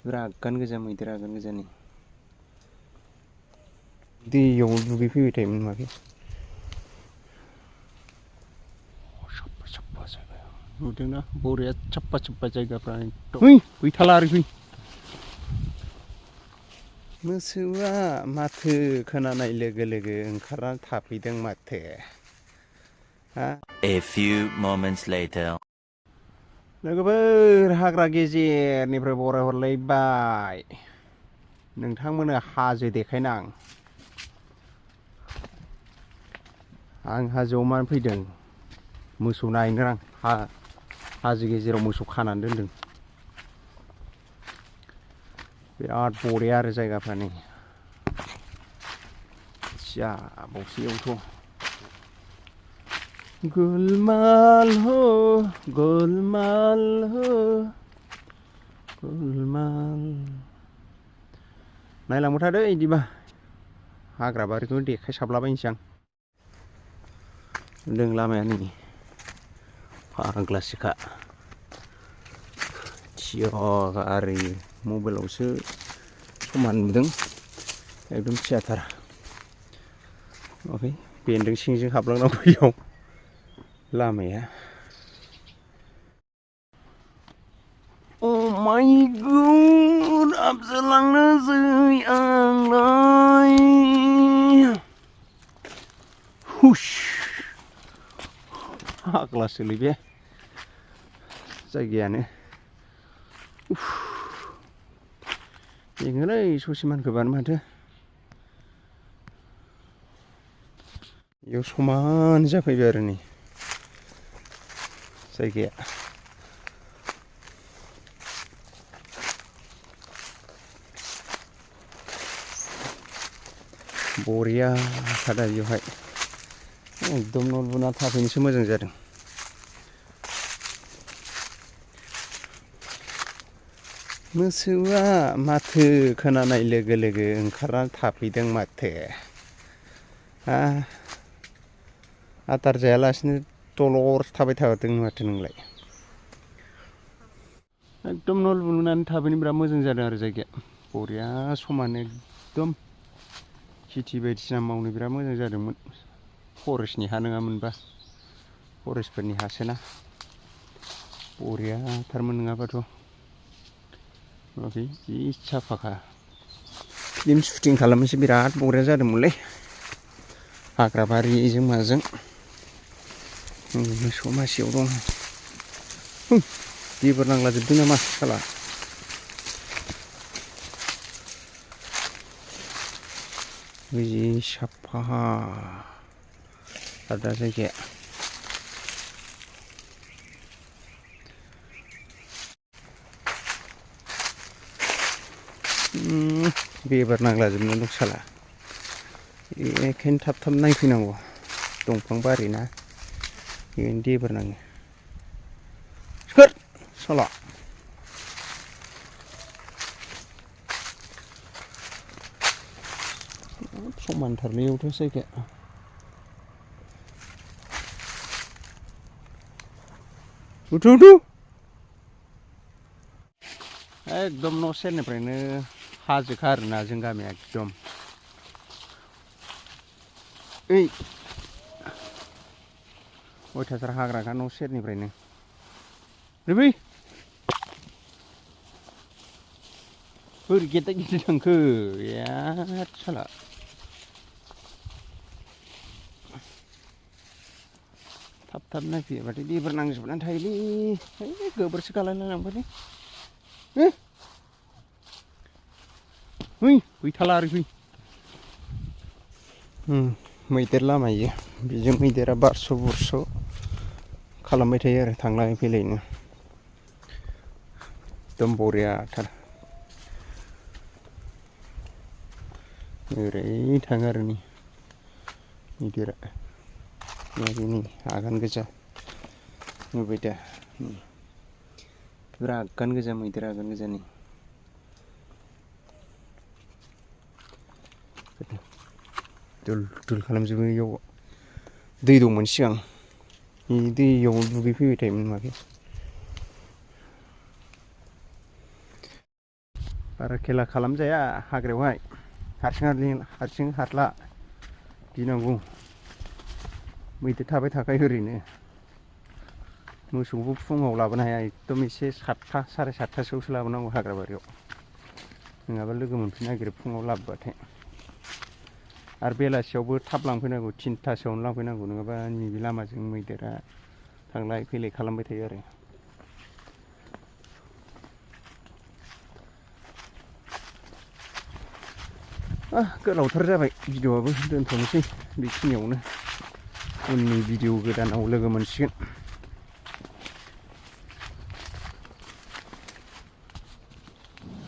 आगान गोजा मैदेर आगान गोजानि दैयाव दुगैफैबाय थायोमोन माथो साफा साफा जायगा नुदोंना बरिया साफा साफा जायगाफ्रा एकदम गैथाला आरो फै मोसौआ माथो खोनानाय लोगो लोगो ओंखारना थाफैदों माथो A few moments later. लोगोफोर हाग्रा गेजेरनिफ्राय बरायहरलायबाय नोंथांमोननो हाजो देखायना आं हाजोआव मानो फैदों मोसौ नायनो आं हाजो गेजेराव मोसौ खानानै दोनदों बिराद बरिया आरो जायगाफ्रा नै जाबावसैयावथ' गोलमाल हो गोलमाल हो गोलमाल नायलांबाय थादो इदिबा हाग्रा बारिखौ देखायसाबलाबायनोसै आं दों लामाया नै फाग्लासोखा थियागारि मबाइलावसो समान नुदों एकदम थियाथार ओमफ्राय बेन्दों सिंजों हाबलांनांगौ बेयाव लामाया Oh my god हाबजालांनोसै आंलाय हुश फाग्लासोलै बे जायगायानो बेनोलै ससे मानखोबानो माथो बेयाव समान जाफैबाय आरो नै जायगाया बरिया थादा बेवहाय एकदम न' लुना थाफैनोसो मोजां जादों मोसौआ माथो खोनानाय लोगो लोगो ओंखारना थाफैदों माथो आदार जायालासिनो दलर थाबाय थादों माथो नोंलाय एकदम न' लुनानै थाफैनो बिराद मोजां जादों आरो जायगाया बरिया समान एकदम खेथि बायदिसिना मावनो बिराद मोजां जादोंमोन फरेस्टनि हा नङामोनबा फरेस्टफोरनि हासोना बरियाथारमोन नङाबाथ' ओमफ्राय जि साफाखा फिल्म शुटिं खालामनोसो बिराद बरिया जादोंमोनलै हाग्रा बारिजों माजों मोसौ मासेयाव दं जेबो नांलाजोबदों नामा साला जि साफा आरो दा जायगाया बेबार नांलाजोबनाय दं साला बेखायनो थाब थाब नायफैनांगौ दंफां बारि ना बेखायनो देबार नाङो सिखोर साला समानथारलै इयावथ' जायगाया उथु एकदम न' सेरनिफ्रायनो हाजोखा आरोना जों गामिया एकदम ओइ अयथासार हाग्राखा न' सेरनिफ्रायनो बै बोरै गेदा गेदि थांखो याद साला थाब थाब नायफैयाबाथाय बेबार नांजोबनानै थायोलै गोबोरसो गालायना लांबाय गैथाला आरो फै मैदेर लामायो बेजों मैदेरा बारस' बुरस' खालामबाय थायो आरो थांलाय फैलायनो एकदम बरियाथार ओरै थाङो आरो नै मैदेरा नै आगान गोजा नुबाय दा आगान गोजा मैदेर आगान गोजानि दुल दुल खालामजोबो इयाव दै दंमोन सिगां दैयाव दुगैफैबाय थायोमोन माथो बारा खेला खालामजाया हाग्रायावहाय हारसिं हारला गिनांगौ मैदेर थाबाय थाखायो ओरैनो मोसौबो फुङाव लाबोनो हाया एकदम एसे 7टा 7:30सोआवसो लाबोनांगौ हाग्रा बारियाव नङाबा लोगो मोनफिननो नागिरो फुङाव लाबोबाथाय आरो बेलासियावबो थाब लांफैनांगौ 3टासोआवनो लांफैनांगौ नङाबा नैबे लामाजों मैदेरा थांलाय फैलाय खालामबाय थायो आरो गोलावथार जाबाय भिडिअ'आबो दोनथ'नोसै बेखिनियावनो उननि भिडिअ गोदानाव लोगो मोनसिगोन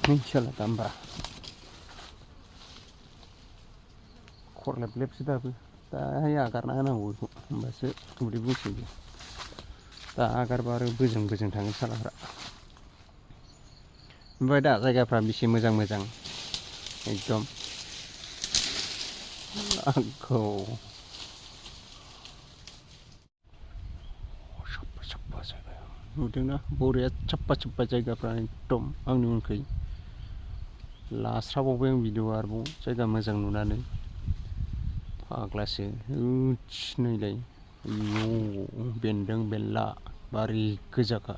मिथियाला दा होमबा खरलेबलेबसो दाबो दाहाय आगारना होनांगौ बेखौ होमबासो उदै बुंसोयो दा आगारबा आरो बोजों थाङो सालाफ्रा ओमफ्राय दा जायगाफ्रा बेसे मोजां एकदम आंखौ साफा जायगा नुदोंना बरिया साफा जायगाफ्रा एकदम आंनि उनखै लास्राबावबाय आं भिडिअ आरोबाव जायगा मोजां नुनानै फाग्लासो नैलाय आयौ बेन्दों बेनला बारि गोजाखा